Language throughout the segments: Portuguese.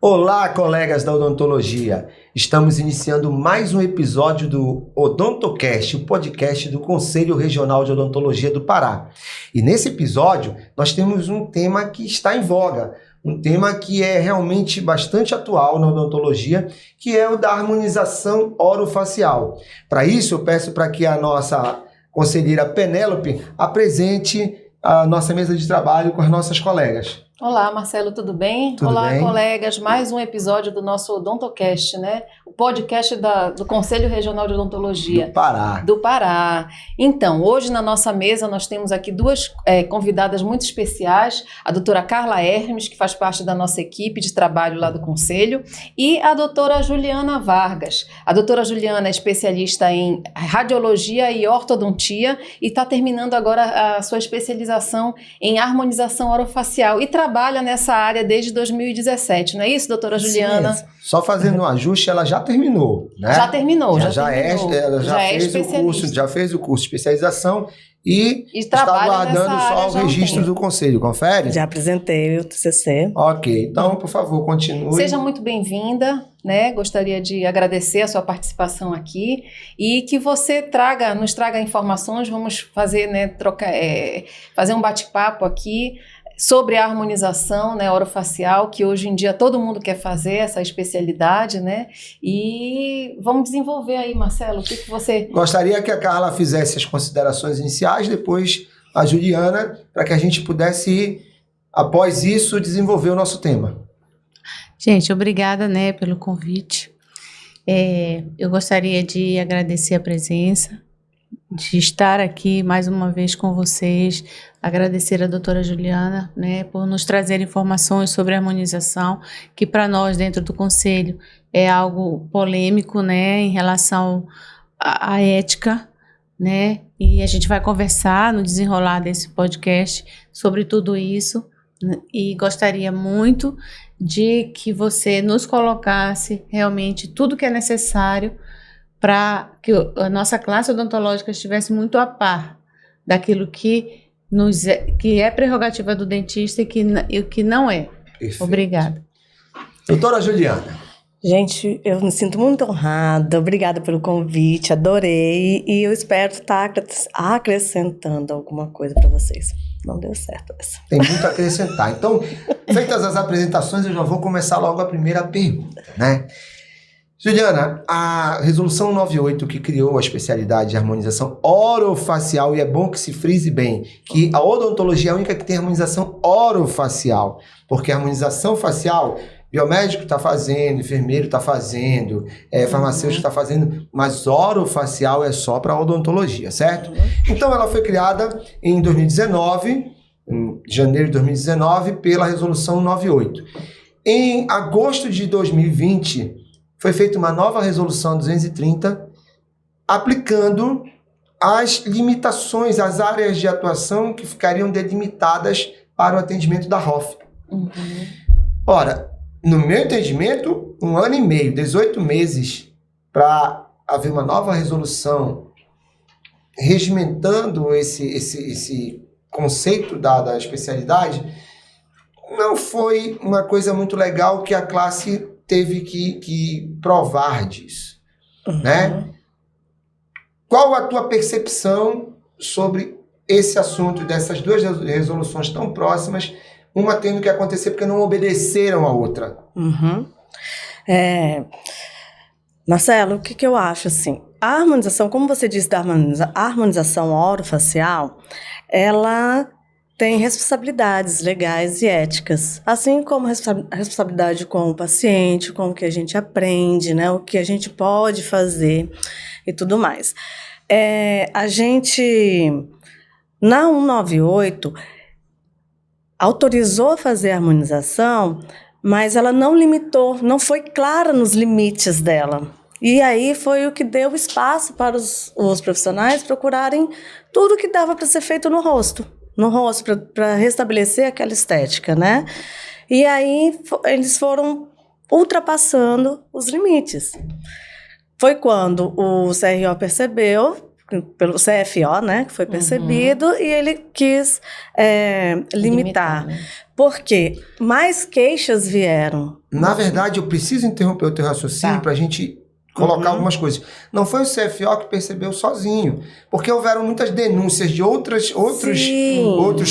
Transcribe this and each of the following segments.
Olá, colegas da odontologia! Estamos iniciando mais um episódio do Odontocast, o podcast do Conselho Regional de Odontologia do Pará. E nesse episódio, nós temos um tema que está em voga, um tema que é realmente bastante atual na odontologia, que é o da harmonização orofacial. Para isso, eu peço para que a nossa conselheira Penélope apresente a nossa mesa de trabalho com as nossas colegas. Olá, Marcelo, tudo bem? Tudo Olá, bem? colegas, mais um episódio do nosso Odontocast, né? O podcast do Conselho Regional de Odontologia Do Pará. do Pará. Então, hoje na nossa mesa nós temos aqui duas convidadas muito especiais, a doutora Carla Hermes, que faz parte da nossa equipe de trabalho lá do Conselho, e a doutora Juliana Vargas. A doutora Juliana é especialista em radiologia e ortodontia e está terminando agora a sua especialização em harmonização orofacial e trabalha nessa área desde 2017, não é isso, doutora Juliana? Sim, só fazendo um ajuste, ela já terminou, né? Já terminou, Ela já fez o curso, já fez o curso de especialização e está trabalha aguardando nessa só área o já há um registro tempo. do conselho, confere? Já apresentei o TCC. Ok, então, por favor, continue. Seja muito bem-vinda, né? Gostaria de agradecer a sua participação aqui e que você nos traga informações. Vamos fazer, né, fazer um bate-papo aqui sobre a harmonização, né, orofacial, que hoje em dia todo mundo quer fazer essa especialidade, né? E vamos desenvolver aí, Marcelo, o que você... Gostaria que a Carla fizesse as considerações iniciais, depois a Juliana, para que a gente pudesse, após isso, desenvolver o nosso tema. Gente, obrigada, né, pelo convite. Eu gostaria de agradecer a presença, de estar aqui mais uma vez com vocês, agradecer a doutora Juliana, né, por nos trazer informações sobre a harmonização, que para nós dentro do Conselho é algo polêmico, né, em relação à ética, né, e a gente vai conversar no desenrolar desse podcast sobre tudo isso, né, e gostaria muito de que você nos colocasse realmente tudo que é necessário para que a nossa classe odontológica estivesse muito a par daquilo que é prerrogativa do dentista e o que não é. Perfeito. Obrigada. Doutora Juliana. Gente, eu me sinto muito honrada, obrigada pelo convite, adorei e eu espero estar acrescentando alguma coisa para vocês. Não deu certo essa. Tem muito a acrescentar. Então, feitas as apresentações, eu já vou começar logo a primeira pergunta, né? Juliana, a resolução 98 que criou a especialidade de harmonização orofacial, e é bom que se frise bem, que a odontologia é a única que tem harmonização orofacial, porque a harmonização facial, biomédico está fazendo, enfermeiro está fazendo, farmacêutico está fazendo, mas orofacial é só para odontologia, certo? Então ela foi criada em 2019, em janeiro de 2019, pela resolução 98. Em agosto de 2020, foi feita uma nova resolução 230, aplicando as limitações, as áreas de atuação que ficariam delimitadas para o atendimento da ROF. Uhum. Ora, no meu entendimento, 1 ano e meio, 18 meses, para haver uma nova resolução regimentando esse conceito da especialidade, não foi uma coisa muito legal que a classe teve que provar disso, né? Qual a tua percepção sobre esse assunto, dessas duas resoluções tão próximas, uma tendo que acontecer porque não obedeceram a outra? Marcelo, o que eu acho assim? A harmonização, como você disse da harmonização orofacial, ela tem responsabilidades legais e éticas, assim como responsabilidade com o paciente, com o que a gente aprende, né, o que a gente pode fazer e tudo mais. A gente, na 198, autorizou a fazer a harmonização, mas ela não limitou, não foi clara nos limites dela. E aí foi o que deu espaço para os profissionais procurarem tudo que dava para ser feito no rosto para restabelecer aquela estética, né? E aí eles foram ultrapassando os limites. Foi quando o CRO percebeu, pelo CFO, né, que foi percebido, e ele quis limitar. Né? Porque mais queixas vieram. Na verdade, eu preciso interromper o teu raciocínio Tá. para a gente colocar algumas coisas. Não foi o CFO que percebeu sozinho, porque houveram muitas denúncias de outros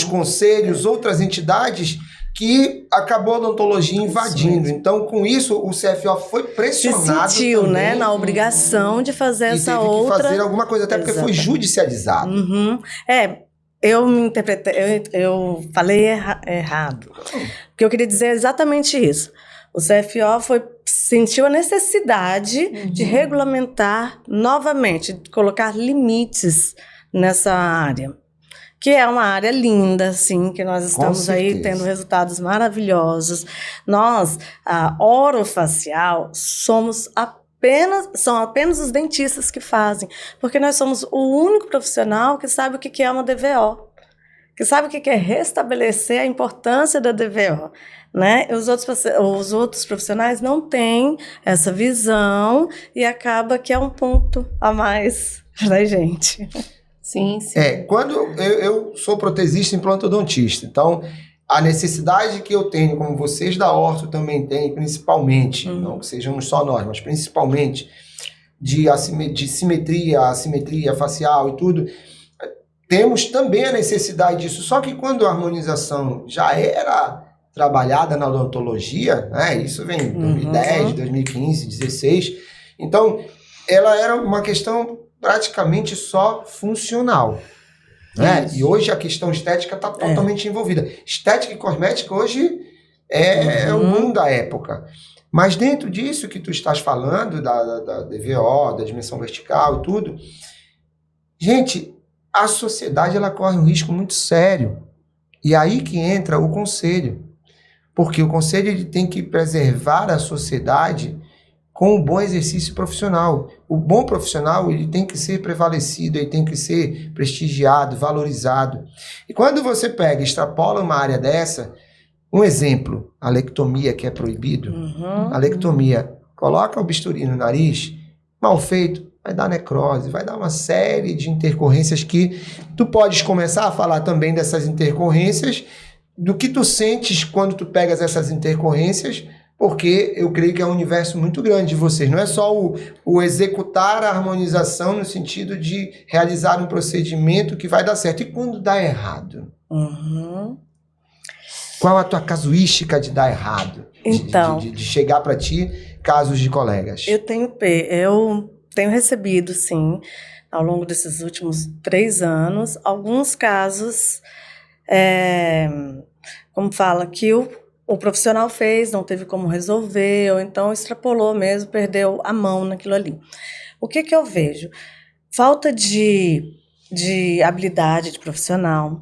conselhos, outras entidades que acabou a odontologia invadindo. Então, com isso, o CFO foi Se pressionado sentiu, também, né, na obrigação de fazer e essa teve outra... que fazer alguma coisa, até porque foi Exatamente. judicializado. Uhum. Eu me interpretei, eu falei errado. Porque eu queria dizer exatamente isso. O CFO sentiu a necessidade de regulamentar novamente, de colocar limites nessa área. Que é uma área linda, sim, que nós estamos aí certeza. tendo resultados maravilhosos. Nós, a orofacial, são apenas os dentistas que fazem, porque nós somos o único profissional que sabe o que é uma DVO, que sabe o que é restabelecer a importância da DVO, né? Os outros profissionais não têm essa visão e acaba que é um ponto a mais da gente. Sim, sim. Quando eu sou protesista e implantodontista, então a necessidade que eu tenho, como vocês da orto também têm, principalmente, não que sejamos só nós, mas principalmente de simetria, assimetria facial e tudo, temos também a necessidade disso. Só que quando a harmonização já era trabalhada na odontologia, né, isso vem em 2010, 2015, 2016, então ela era uma questão praticamente só funcional. Né? E hoje a questão estética está totalmente envolvida. Estética e cosmética hoje é o boom da época. Mas dentro disso que tu estás falando, da DVO, da dimensão vertical e tudo, gente, a sociedade ela corre um risco muito sério. E aí que entra o conselho. Porque o conselho ele tem que preservar a sociedade com um bom exercício profissional. O bom profissional ele tem que ser prevalecido, ele tem que ser prestigiado, valorizado. E quando você pega e extrapola uma área dessa, um exemplo, a lectomia que é proibido, a lectomia, coloca o bisturi no nariz, mal feito, vai dar necrose, vai dar uma série de intercorrências que tu podes começar a falar também dessas intercorrências, do que tu sentes quando tu pegas essas intercorrências, porque eu creio que é um universo muito grande de vocês. Não é só o executar a harmonização no sentido de realizar um procedimento que vai dar certo. E quando dá errado? Qual a tua casuística de dar errado? Então, de chegar para ti casos de colegas. Eu tenho recebido, sim, ao longo desses últimos 3 anos, alguns casos, como fala, que o profissional fez, não teve como resolver, ou então extrapolou mesmo, perdeu a mão naquilo ali. O que eu vejo? Falta de habilidade de profissional.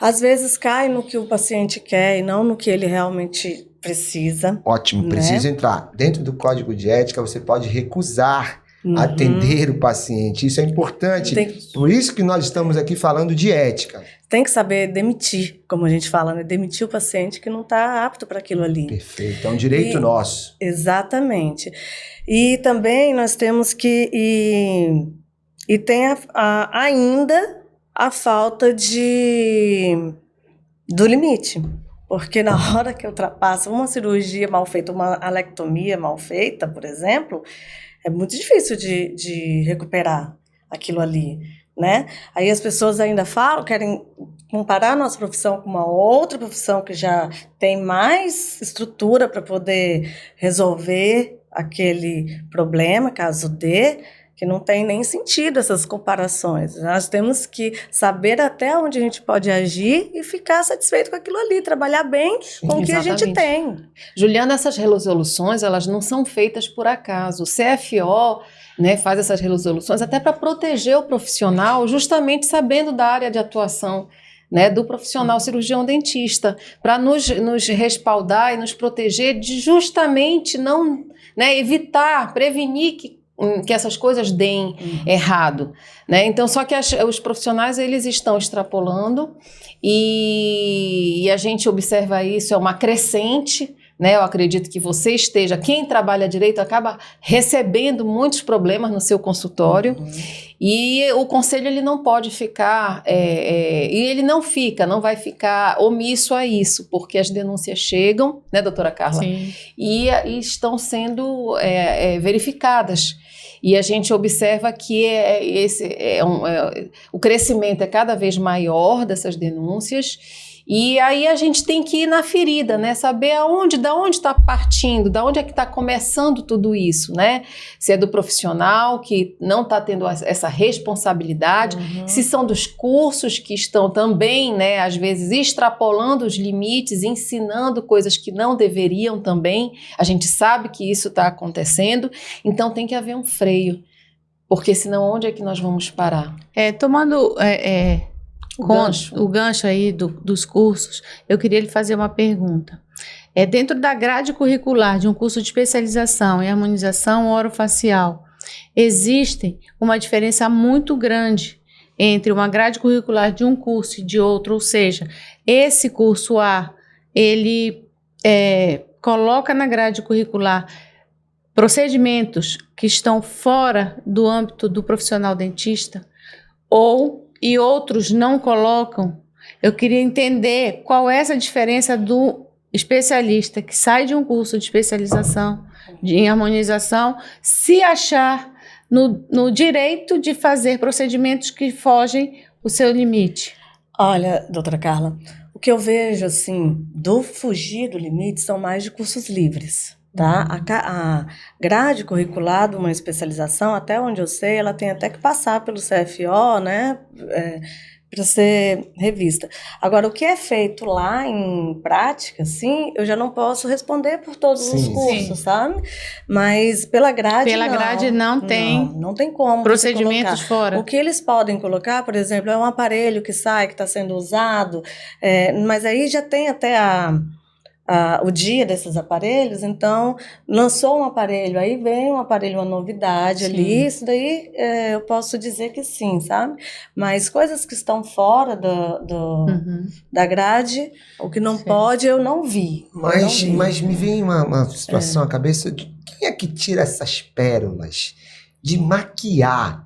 Às vezes cai no que o paciente quer e não no que ele realmente precisa. Ótimo, né? preciso entrar. Dentro do código de ética, você pode recusar atender o paciente. Isso é importante. Por isso que nós estamos aqui falando de ética. Tem que saber demitir, como a gente fala, né? Demitir o paciente que não está apto para aquilo ali. Perfeito, é um direito nosso. Exatamente. E também nós temos que... E tem ainda a falta do limite. Porque na hora que ultrapassa uma cirurgia mal feita, uma alectomia mal feita, por exemplo, é muito difícil de recuperar aquilo ali, né? Aí as pessoas ainda querem comparar a nossa profissão com uma outra profissão que já tem mais estrutura para poder resolver aquele problema, caso dê, que não tem nem sentido essas comparações. Nós temos que saber até onde a gente pode agir e ficar satisfeito com aquilo ali, trabalhar bem com o que a gente tem. Juliana, essas resoluções, elas não são feitas por acaso. O CFO, né, faz essas resoluções até para proteger o profissional, justamente sabendo da área de atuação, né, do profissional cirurgião dentista, para nos respaldar e nos proteger de justamente não, né, evitar, prevenir que essas coisas deem errado, né? Então, só que os profissionais, eles estão extrapolando e a gente observa isso, é uma crescente, né? Eu acredito que você esteja, quem trabalha direito acaba recebendo muitos problemas no seu consultório, e o conselho ele não pode ficar, e ele não vai ficar omisso a isso, porque as denúncias chegam, né, doutora Carla? Sim. E estão sendo verificadas. E a gente observa que o crescimento é cada vez maior dessas denúncias. E aí a gente tem que ir na ferida, né? Saber da onde está partindo, da onde é que está começando tudo isso, né? Se é do profissional que não está tendo essa responsabilidade, se são dos cursos que estão também, né, às vezes extrapolando os limites, ensinando coisas que não deveriam também. A gente sabe que isso está acontecendo, então tem que haver um freio, porque senão onde é que nós vamos parar? Tomando O o gancho aí dos cursos, eu queria lhe fazer uma pergunta. Dentro da grade curricular de um curso de especialização em harmonização orofacial, existe uma diferença muito grande entre uma grade curricular de um curso e de outro, ou seja, esse curso A, ele coloca na grade curricular procedimentos que estão fora do âmbito do profissional dentista, e outros não colocam. Eu queria entender qual é essa diferença do especialista que sai de um curso de especialização em harmonização se achar no direito de fazer procedimentos que fogem o seu limite. Olha, doutora Carla, o que eu vejo, assim, do fugir do limite são mais de cursos livres, tá? A grade curricular de uma especialização, até onde eu sei, ela tem até que passar pelo CFO, né, para ser revista. Agora, o que é feito lá em prática, sim, eu já não posso responder por todos os cursos, sabe? Mas pela grade não tem. Não tem como procedimentos fora. O que eles podem colocar, por exemplo, é um aparelho que sai, que está sendo usado, mas aí já tem até o dia desses aparelhos, então lançou um aparelho, aí vem um aparelho, uma novidade ali, isso daí eu posso dizer que sim, sabe? Mas coisas que estão fora da grade, o que não pode, eu não vi. Mas me vem uma situação à cabeça de quem é que tira essas pérolas de maquiar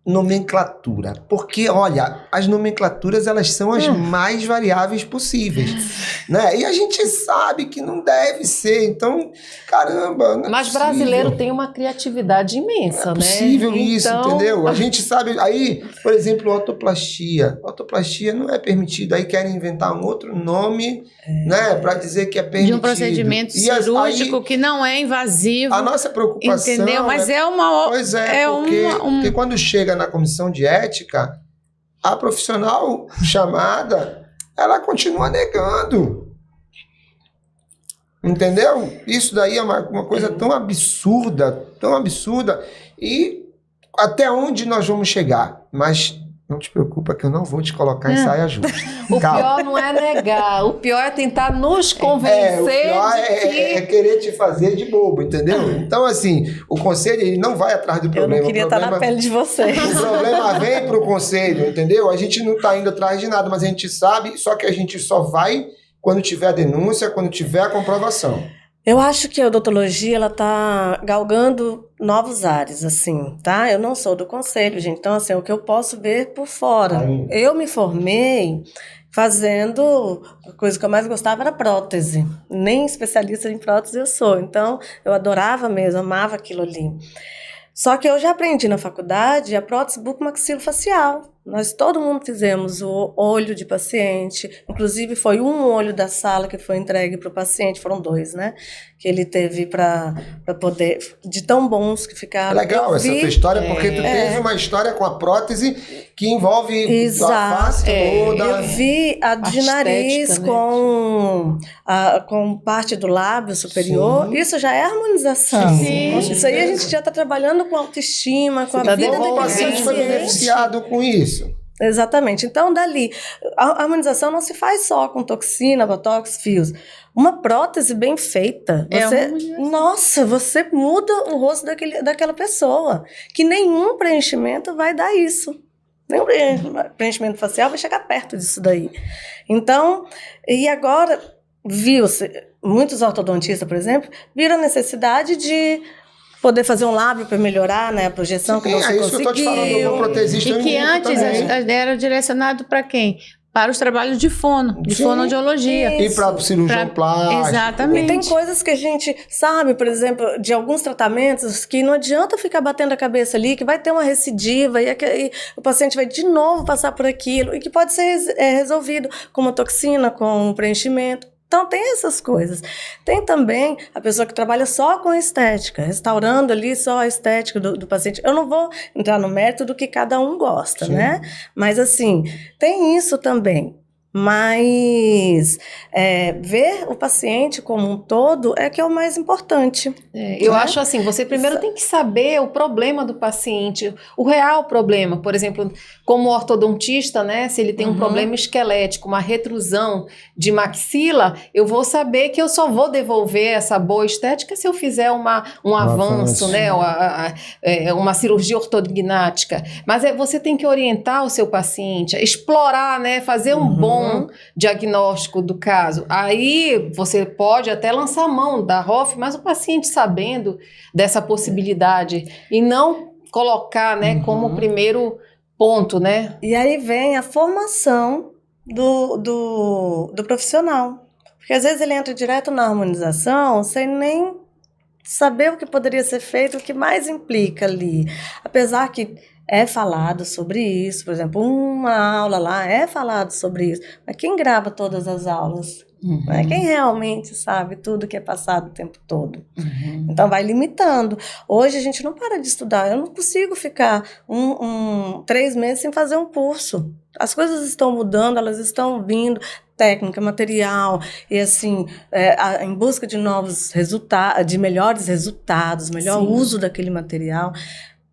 nomenclatura? Porque, olha, as nomenclaturas, elas são as mais variáveis possíveis, né? E a gente sabe que não deve ser, então, caramba, não é Mas possível. brasileiro tem uma criatividade imensa, É possível, né? isso, Então... entendeu? A gente sabe, aí, por exemplo, ortoplastia. Ortoplastia não é permitido, aí querem inventar um outro nome, né, para dizer que é permitido. De um procedimento cirúrgico que não é invasivo. A nossa preocupação... Entendeu? Mas é uma... Pois é, porque quando chega na comissão de ética, a profissional chamada, ela continua negando. Entendeu? Isso daí é uma coisa tão absurda, e até onde nós vamos chegar? Mas não te preocupa que eu não vou te colocar em saia justa. O pior não é negar, o pior é tentar nos convencer o pior de que... é querer te fazer de bobo, entendeu? Então, assim, o conselho, ele não vai atrás do problema. Eu não queria estar na pele de vocês. O problema vem pro conselho, entendeu? A gente não tá indo atrás de nada, mas a gente sabe, só que a gente só vai quando tiver a denúncia, quando tiver a comprovação. Eu acho que a odontologia, ela tá galgando novos ares, assim, tá? Eu não sou do conselho, gente, então, assim, o que eu posso ver por fora. Eu me formei fazendo, a coisa que eu mais gostava era prótese. Nem especialista em prótese eu sou, então eu adorava mesmo, amava aquilo ali. Só que eu já aprendi na faculdade a prótese bucomaxilofacial. Nós, todo mundo fizemos o olho de paciente, inclusive foi um olho da sala que foi entregue para o paciente, foram 2, né? Que ele teve para poder, de tão bons que ficaram. Legal essa tua história, porque tu teve uma história com a prótese que envolve a face toda. Eu vi a de nariz estética, com parte do lábio superior. Sim. Isso já é harmonização. Sim. Isso aí a gente já está trabalhando com autoestima, com a vida O paciente foi beneficiado com isso. Exatamente. Então, dali, a harmonização não se faz só com toxina, botox, fios. Uma prótese bem feita, você muda o rosto daquela pessoa. Que nenhum preenchimento vai dar isso. Nenhum preenchimento facial vai chegar perto disso daí. Então, e agora, viu-se, muitos ortodontistas, por exemplo, viram a necessidade de poder fazer um lábio para melhorar, né, a projeção que não se isso que eu tô te falando, conseguiu. eu vou protesista E que antes era direcionado para quem? Para os trabalhos de fono, de Sim. fonoaudiologia. E para cirurgião plástico. Exatamente. E tem coisas que a gente sabe, por exemplo, de alguns tratamentos que não adianta ficar batendo a cabeça ali, que vai ter uma recidiva e o paciente vai de novo passar por aquilo e que pode ser resolvido com uma toxina, com um preenchimento. Então, tem essas coisas. Tem também a pessoa que trabalha só com estética, restaurando ali só a estética do paciente. Eu não vou entrar no mérito do que cada um gosta, Sim. né? Mas, assim, tem isso também. Mas ver o paciente como um todo é que é o mais importante. Eu acho assim, você primeiro tem que saber o problema do paciente, o real problema. Por exemplo, como ortodontista, né, se ele tem um problema esquelético, uma retrusão de maxila, eu vou saber que eu só vou devolver essa boa estética se eu fizer um avanço, né, uma cirurgia ortognática. Mas você tem que orientar o seu paciente, explorar, né, fazer um bom diagnóstico do caso. Aí você pode até lançar a mão da ROF, mas o paciente sabendo dessa possibilidade e não colocar, né, como primeiro ponto, né? E aí vem a formação do profissional. Porque às vezes ele entra direto na harmonização sem nem saber o que poderia ser feito, o que mais implica ali. Apesar que é falado sobre isso, por exemplo, uma aula lá é falado sobre isso, mas quem grava todas as aulas? Né? Quem realmente sabe tudo que é passado o tempo todo? Então vai limitando. Hoje a gente não para de estudar, eu não consigo ficar 3 meses sem fazer um curso. As coisas estão mudando, elas estão vindo, técnica, material, e assim, em busca de novos resultados, de melhores resultados, melhor uso daquele material.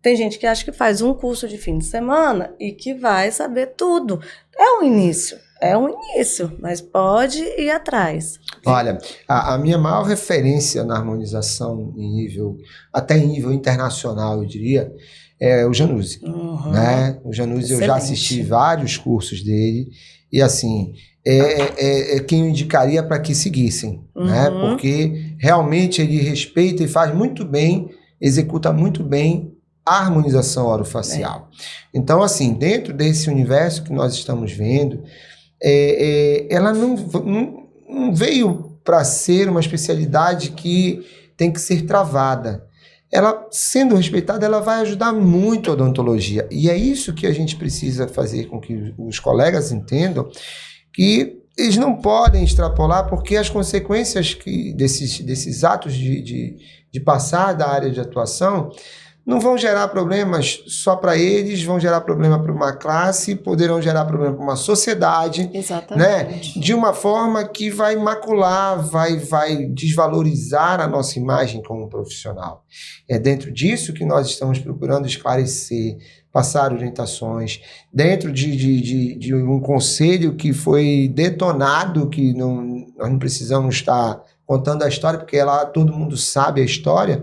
Tem gente que acha que faz um curso de fim de semana e que vai saber tudo. É um início, mas pode ir atrás. Olha, a minha maior referência na harmonização até em nível internacional, eu diria, é o Januzzi. Né? O Januzzi, eu já assisti vários cursos dele e assim, é quem eu indicaria para que seguissem, né? Porque realmente ele respeita e faz muito bem, executa muito bem a harmonização orofacial. Então, assim, dentro desse universo que nós estamos vendo, ela não veio para ser uma especialidade que tem que ser travada. Ela, sendo respeitada, ela vai ajudar muito a odontologia. E é isso que a gente precisa fazer com que os colegas entendam, que eles não podem extrapolar, porque as consequências desses atos de passar da área de atuação não vão gerar problemas só para eles, vão gerar problema para uma classe, poderão gerar problema para uma sociedade. Exatamente. Né? De uma forma que vai macular, vai desvalorizar a nossa imagem como profissional. É dentro disso que nós estamos procurando esclarecer, passar orientações, dentro de um conselho que foi detonado, que nós não precisamos estar contando a história, porque lá todo mundo sabe a história.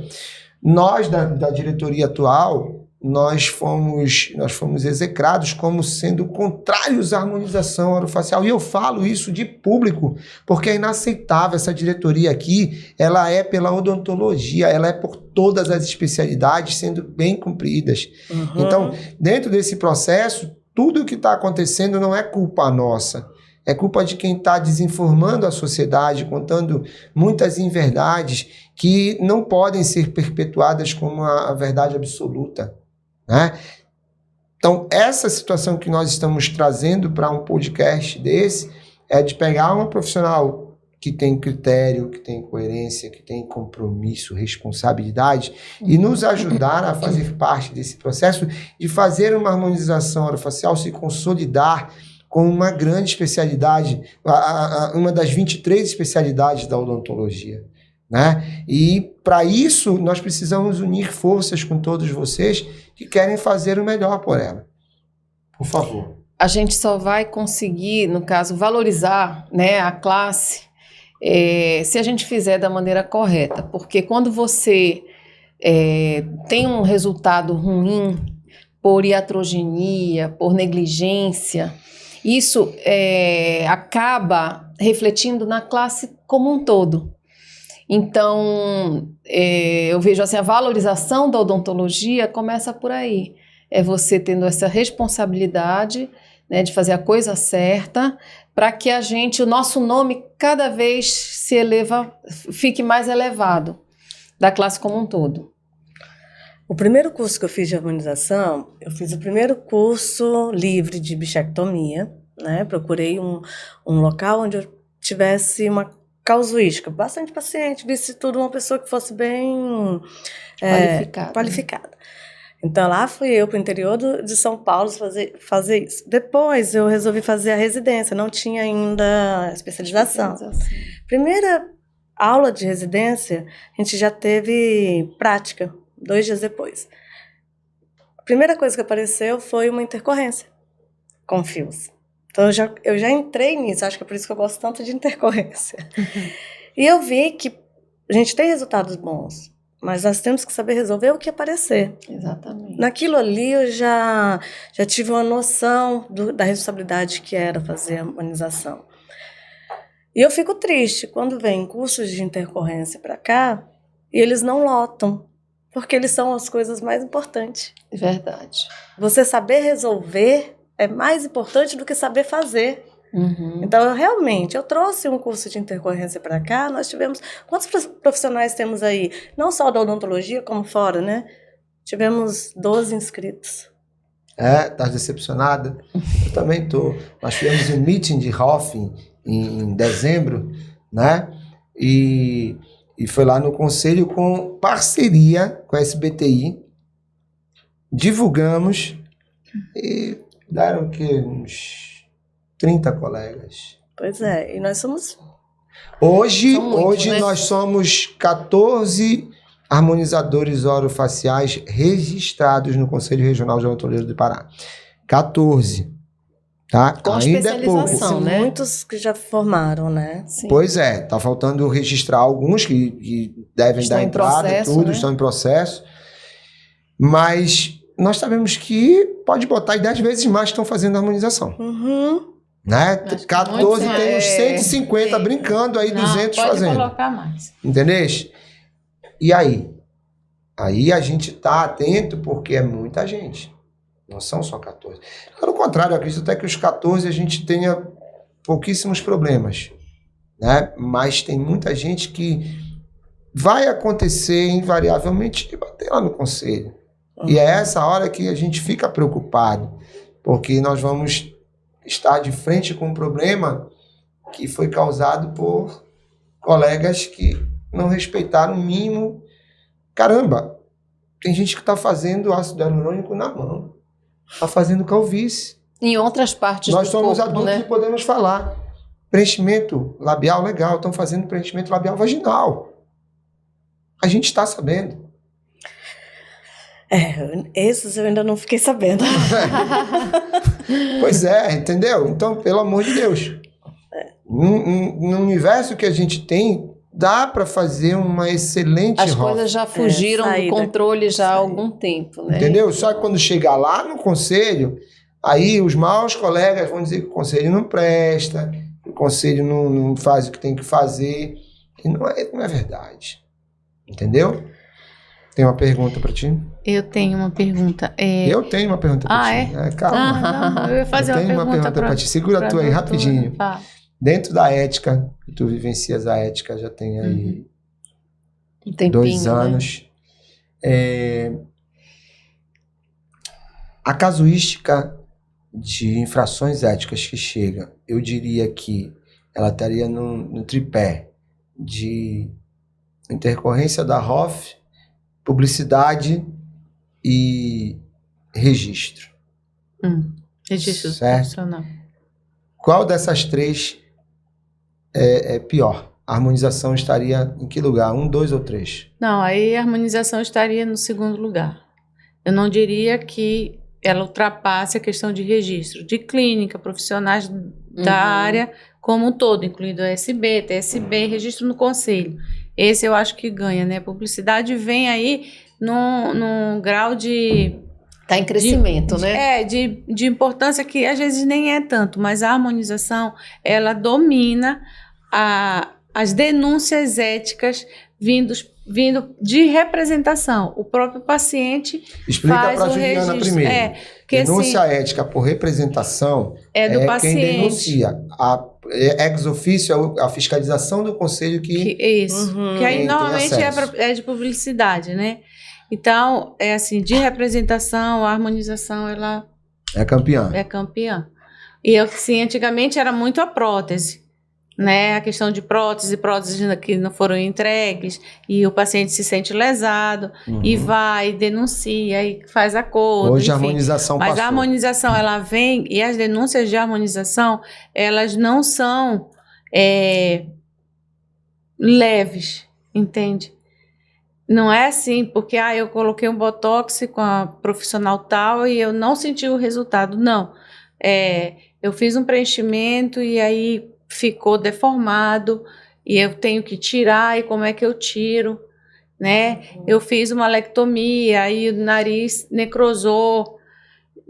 Nós, da diretoria atual, nós fomos execrados como sendo contrários à harmonização orofacial. E eu falo isso de público, porque é inaceitável. Essa diretoria aqui, ela é pela odontologia, ela é por todas as especialidades sendo bem cumpridas. Então, dentro desse processo, tudo o que está acontecendo não é culpa nossa. É culpa de quem está desinformando a sociedade, contando muitas inverdades que não podem ser perpetuadas como a verdade absoluta, né? Então, essa situação que nós estamos trazendo para um podcast desse é de pegar uma profissional que tem critério, que tem coerência, que tem compromisso, responsabilidade e nos ajudar a fazer parte desse processo de fazer uma harmonização orofacial se consolidar como uma grande especialidade, uma das 23 especialidades da odontologia, né? E para isso nós precisamos unir forças com todos vocês que querem fazer o melhor por ela. Por favor. A gente só vai conseguir, no caso, valorizar, né, a classe se a gente fizer da maneira correta, porque quando você tem um resultado ruim por iatrogenia, por negligência, isso acaba refletindo na classe como um todo. Então, eu vejo assim, a valorização da odontologia começa por aí. É você tendo essa responsabilidade, né, de fazer a coisa certa, para que o nosso nome cada vez se eleva, fique mais elevado da classe como um todo. O primeiro curso que eu fiz de harmonização, eu fiz o primeiro curso livre de bichectomia, né? Procurei um local onde eu tivesse uma casuística, bastante paciente, visse tudo uma pessoa que fosse bem qualificada. Então lá fui eu para o interior de São Paulo fazer isso. Depois eu resolvi fazer a residência, não tinha ainda especialização. Primeira aula de residência, a gente já teve prática, 2 dias depois. A primeira coisa que apareceu foi uma intercorrência com fios. Então eu já entrei nisso, acho que é por isso que eu gosto tanto de intercorrência. E eu vi que a gente tem resultados bons, mas nós temos que saber resolver o que aparecer. Exatamente. Naquilo ali eu já tive uma noção da responsabilidade que era fazer a harmonização. E eu fico triste quando vem cursos de intercorrência para cá e eles não lotam, porque eles são as coisas mais importantes. Verdade. Você saber resolver é mais importante do que saber fazer. Uhum. Então, eu trouxe um curso de intercorrência para cá, nós tivemos... Quantos profissionais temos aí? Não só da odontologia, como fora, né? Tivemos 12 inscritos. Tá decepcionada? Eu também tô. Nós tivemos um meeting de Hoff em dezembro, né? E foi lá no conselho com parceria com a SBTI. Divulgamos e deram o quê? Uns 30 colegas. Pois é, e nós somos... Hoje né? nós somos 14 harmonizadores orofaciais registrados no Conselho Regional de Odontologia do Pará. 14. Tá? Com ainda é pouco. especialização, né? Muitos que já formaram, né? Sim. Pois é, tá faltando registrar alguns que devem Estão dar em entrada, processo, tudo, né? estão em processo. Mas nós sabemos que pode botar aí 10 vezes mais que estão fazendo harmonização. Uhum. Né? Acho que 14 muito tem uns mais. 150 brincando aí, 200 pode fazendo. colocar mais. Entendeu? E aí? Aí a gente tá atento porque é muita gente. Não são só 14. Pelo contrário, eu acredito até que os 14 a gente tenha pouquíssimos problemas. Né? Mas tem muita gente que vai acontecer invariavelmente de bater lá no conselho. E é essa hora que a gente fica preocupado. Porque nós vamos estar de frente com um problema que foi causado por colegas que não respeitaram o mínimo. Caramba, tem gente que está fazendo ácido hialurônico na mão. Está fazendo calvície. Em outras partes Nós do somos corpo, adultos né? e podemos falar. Preenchimento labial, legal. Estão fazendo preenchimento labial vaginal. A gente está sabendo. Esses eu ainda não fiquei sabendo. Pois é, entendeu? Então, pelo amor de Deus. No universo que a gente tem, dá para fazer uma excelente As Hoff. coisas já fugiram do controle já há algum tempo, né? Entendeu? Só que quando chegar lá no conselho, aí os maus colegas vão dizer que o conselho não presta, que o conselho não faz o que tem que fazer. E não é verdade. Entendeu? Tem uma pergunta para ti? Eu tenho uma pergunta. Eu tenho uma pergunta para ti. Calma. Não, eu ia fazer Eu tenho uma pergunta para ti. Segura tu aí, rapidinho. Tá. Dentro da ética, que tu vivencias a ética, já tem aí Um tempinho, 2 anos. A casuística de infrações éticas que chega, eu diria que ela estaria no tripé de intercorrência da Hoff, publicidade e registro. Registro Certo. profissional. Qual dessas 3 é pior? A harmonização estaria em que lugar? 1, 2 ou 3? Não, aí a harmonização estaria no segundo lugar. Eu não diria que ela ultrapasse a questão de registro, de clínica, profissionais da área como um todo, incluindo a SB, TSB, registro no conselho. Esse eu acho que ganha, né? Publicidade vem aí num grau de... Está em crescimento, né? De importância que às vezes nem é tanto, mas a harmonização, ela domina a as denúncias éticas vindo de representação. O próprio paciente Explica faz para o Juliana registro. primeiro. Porque, Denúncia assim, ética por representação é do quem paciente. denuncia. A ex officio é a fiscalização do conselho Isso. Que aí tem normalmente acesso. é de publicidade, né? Então, é assim, de representação, a harmonização, ela é campeã. é campeã. E assim, antigamente era muito a prótese, né? A questão de próteses que não foram entregues, e o paciente se sente lesado, e vai, denuncia, e faz acordo. Hoje a enfim. harmonização Mas passou. a harmonização, ela vem, e as denúncias de harmonização, elas não são leves, entende? Não é assim, porque eu coloquei um botox com a profissional tal e eu não senti o resultado. Não. Eu fiz um preenchimento e aí ficou deformado e eu tenho que tirar, e como é que eu tiro, né? Eu fiz uma lectomia e o nariz necrosou,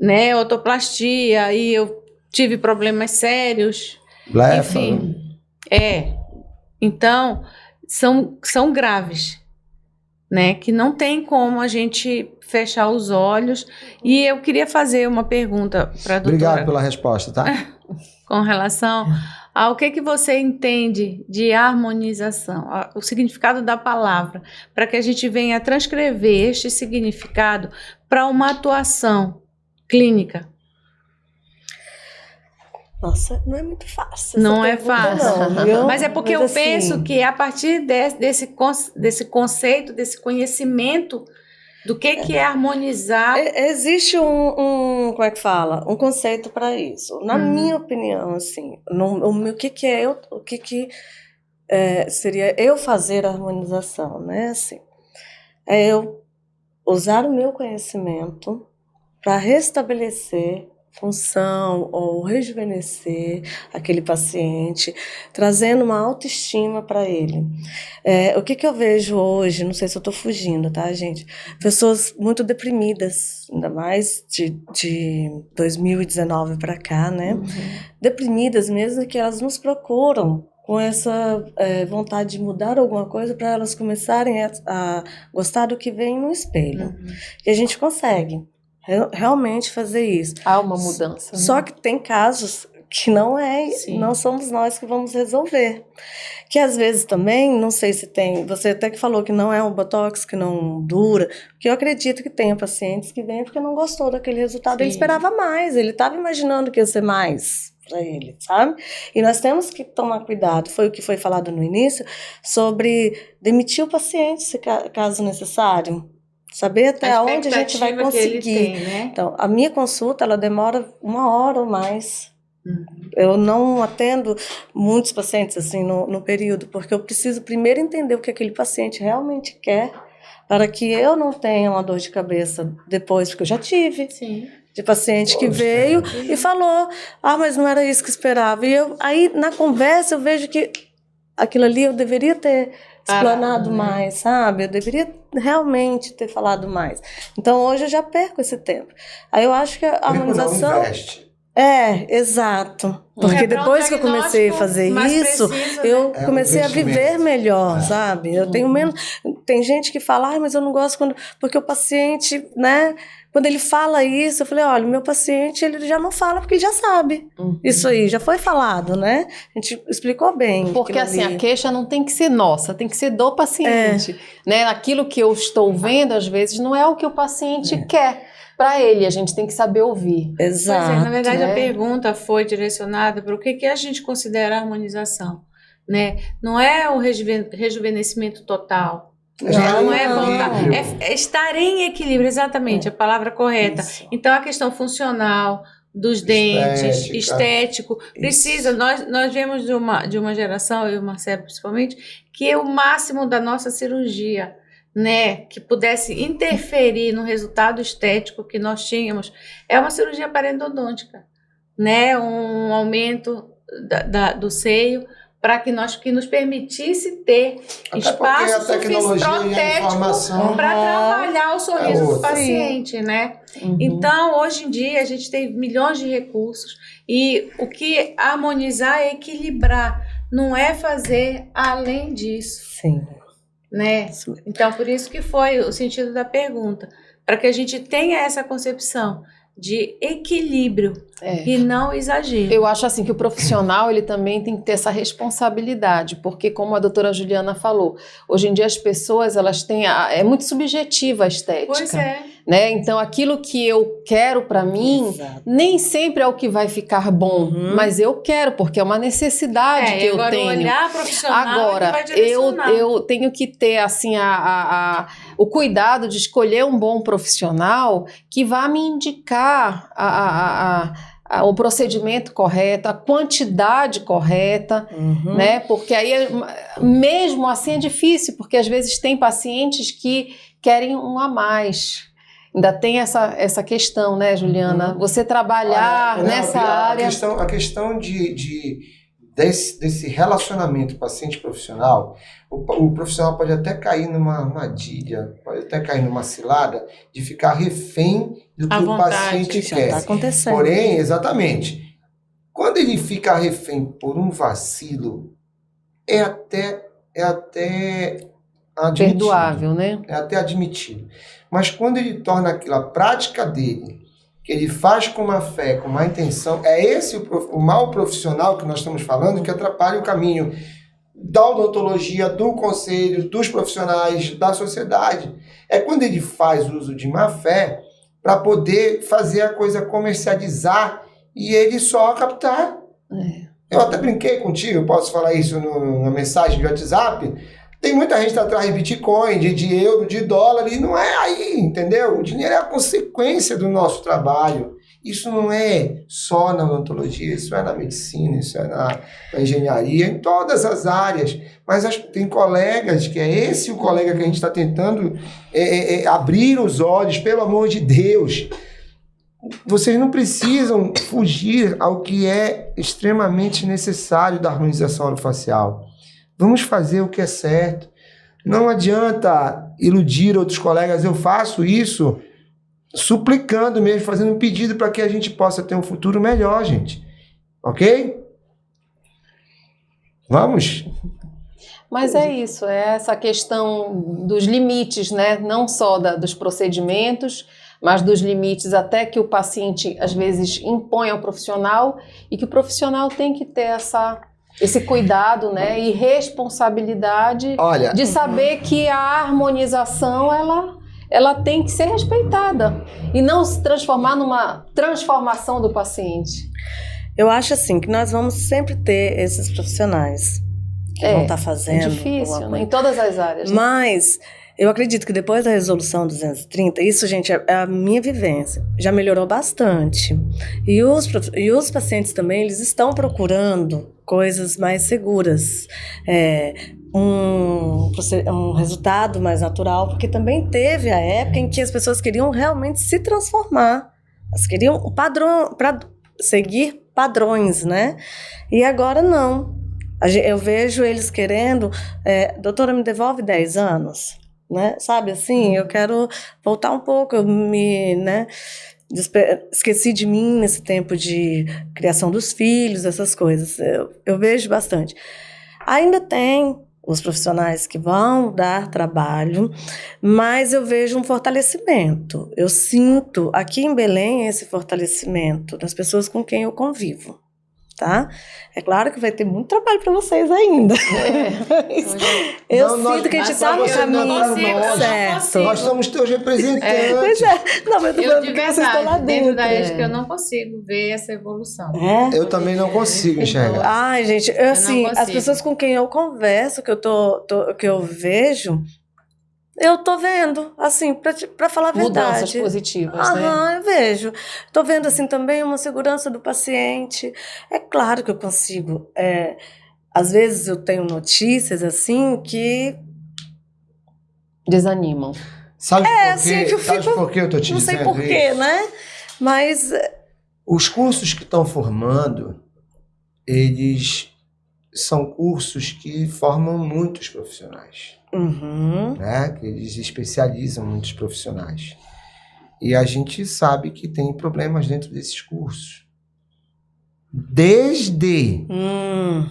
né? Otoplastia, e eu tive problemas sérios. Blefa, Enfim, Então, são graves, né? Que não tem como a gente fechar os olhos. E eu queria fazer uma pergunta para a doutora. Obrigado pela resposta, tá? Com relação ao que você entende de harmonização, o significado da palavra, para que a gente venha transcrever este significado para uma atuação clínica. Nossa, não é muito fácil. Não essa é pergunta, fácil. não, viu? Mas é porque eu assim, penso que a partir desse conceito, desse conhecimento do que é harmonizar. Existe como é que fala? Um conceito para isso. Na minha opinião, assim, o que é eu, seria eu fazer a harmonização, né? Assim, é eu usar o meu conhecimento para restabelecer função ou rejuvenescer aquele paciente, trazendo uma autoestima para ele. O que eu vejo hoje, não sei se eu estou fugindo, tá, gente? Pessoas muito deprimidas, ainda mais de 2019 para cá, né? Deprimidas mesmo, que elas nos procuram com essa vontade de mudar alguma coisa para elas começarem a gostar do que vem no espelho. E a gente consegue realmente fazer isso. Há uma mudança. Né? Só que tem casos que não somos nós que vamos resolver. Que às vezes também, não sei se tem, você até que falou que não é um botox, que não dura, porque eu acredito que tenha pacientes que vêm porque não gostou daquele resultado, ele esperava mais, ele estava imaginando que ia ser mais para ele, sabe? E nós temos que tomar cuidado, foi o que foi falado no início, sobre demitir o paciente, se caso necessário. Saber até onde a gente vai conseguir. Que ele tem, né? Então, a minha consulta, ela demora 1 hora ou mais. Eu não atendo muitos pacientes assim no período, porque eu preciso primeiro entender o que aquele paciente realmente quer, para que eu não tenha uma dor de cabeça depois, porque eu já tive. Sim. De paciente que veio e falou, mas não era isso que esperava. E aí, na conversa, eu vejo que aquilo ali eu deveria ter explanado mais, sabe? Eu deveria realmente ter falado mais. Então, hoje eu já perco esse tempo. Aí eu acho que a harmonização... exato. Porque depois que eu comecei a fazer isso, eu comecei a viver melhor, sabe? Eu tenho menos... Tem gente que fala, mas eu não gosto porque o paciente, né... Quando ele fala isso, eu falei, olha, o meu paciente, ele já não fala porque ele já sabe. Isso aí, já foi falado, né? A gente explicou bem. Porque assim, a queixa não tem que ser nossa, tem que ser do paciente. Né? Aquilo que eu estou vendo, às vezes, não é o que o paciente quer para ele. A gente tem que saber ouvir. Exato. Pois na verdade, a pergunta foi direcionada para o que a gente considera harmonização. Né? Não é o rejuvenescimento total. Não é voltar, é estar em equilíbrio, exatamente, a palavra correta. Isso. Então, a questão funcional dos dentes, estético, precisa, nós vemos de uma geração, eu e o Marcelo principalmente, que é o máximo da nossa cirurgia, né, que pudesse interferir no resultado estético que nós tínhamos, é uma cirurgia parodontológica, né, um aumento do seio, para que nos permitisse ter espaço suficiente protético para trabalhar o sorriso do paciente, né? Então, hoje em dia, a gente tem milhões de recursos e o que harmonizar é equilibrar, não é fazer além disso, Sim. né? Isso mesmo. Então, por isso que foi o sentido da pergunta, para que a gente tenha essa concepção de equilíbrio e não exagero. Eu acho assim que o profissional ele também tem que ter essa responsabilidade, porque como a doutora Juliana falou, hoje em dia as pessoas elas têm é muito subjetiva a estética, Pois é. né? Então aquilo que eu quero para mim Exato. nem sempre é o que vai ficar bom, Uhum. mas eu quero porque é uma necessidade que E eu agora tenho. o olhar profissional Agora, ele vai direcionar. eu tenho que ter assim o cuidado de escolher um bom profissional que vá me indicar o procedimento correto, a quantidade correta, Uhum. né? Porque aí, mesmo assim, é difícil, porque às vezes tem pacientes que querem um a mais. Ainda tem essa questão, né, Juliana? Uhum. Você trabalhar nessa área... A questão desse relacionamento paciente-profissional, o profissional pode até cair numa armadilha, pode até cair numa cilada de ficar refém do que À o vontade, paciente Já quer. está acontecendo. Porém, exatamente, quando ele fica refém por um vacilo, é até admitido. Perdoável, né? É até admitido. Mas quando ele torna aquilo a prática dele, que ele faz com uma fé, com uma intenção, é esse o mal profissional que nós estamos falando, que atrapalha o caminho da odontologia, do conselho, dos profissionais, da sociedade. É quando ele faz uso de má fé para poder fazer a coisa comercializar e ele só captar. Eu até brinquei contigo, posso falar isso na mensagem de WhatsApp. Tem muita gente atrás de Bitcoin, de euro, de dólar, e não é aí, entendeu? O dinheiro é a consequência do nosso trabalho. Isso não é só na odontologia, isso é na medicina, isso é na engenharia, em todas as áreas. Mas tem colegas, que é esse o colega que a gente está tentando abrir os olhos, pelo amor de Deus. Vocês não precisam fugir ao que é extremamente necessário da harmonização orofacial. Vamos fazer o que é certo. Não adianta iludir outros colegas. Eu faço isso suplicando mesmo, fazendo um pedido para que a gente possa ter um futuro melhor, gente. Ok? Vamos? Mas é isso, é essa questão dos limites, né? Não só dos procedimentos, mas dos limites até que o paciente, às vezes, impõe ao profissional e que o profissional tem que ter esse cuidado, né? E responsabilidade de saber que a harmonização, ela tem que ser respeitada e não se transformar numa transformação do paciente. Eu acho assim que nós vamos sempre ter esses profissionais que vão estar fazendo. É difícil, né? Em todas as áreas. Né? Mas eu acredito que depois da resolução 230, isso, gente, é a minha vivência, já melhorou bastante. E os pacientes também, eles estão procurando coisas mais seguras. Um resultado mais natural, porque também teve a época em que as pessoas queriam realmente se transformar. Elas queriam seguir padrões, né? E agora não. Eu vejo eles querendo, doutora, me devolve 10 anos, né? Sabe assim, eu quero voltar um pouco, esqueci de mim nesse tempo de criação dos filhos, essas coisas. Eu vejo bastante. Ainda tem os profissionais que vão dar trabalho, mas eu vejo um fortalecimento. Eu sinto aqui em Belém esse fortalecimento das pessoas com quem eu convivo, tá? É claro que vai ter muito trabalho para vocês ainda. Eu sinto que a gente está no caminho certo. Nós somos teus representantes. Não, mas eu tô falando de que vocês estão lá verdade, dentro da dentro. ética, eu não consigo ver essa evolução. Eu também não consigo enxergar. Ai, gente, assim, as pessoas com quem eu converso, que eu vejo, eu tô vendo, assim, pra falar a verdade. Mudanças positivas, né? Eu vejo. Tô vendo, assim, também uma segurança do paciente. É claro que eu consigo. Às vezes eu tenho notícias, assim, que... desanimam. Sabe por quê? Assim, que eu Sabe fico... por que eu tô te não dizendo sei por quê, isso? né? Mas... Os cursos que estão formando, eles são cursos que formam muitos profissionais. Né? Que eles especializam muitos profissionais. E a gente sabe que tem problemas dentro desses cursos. desde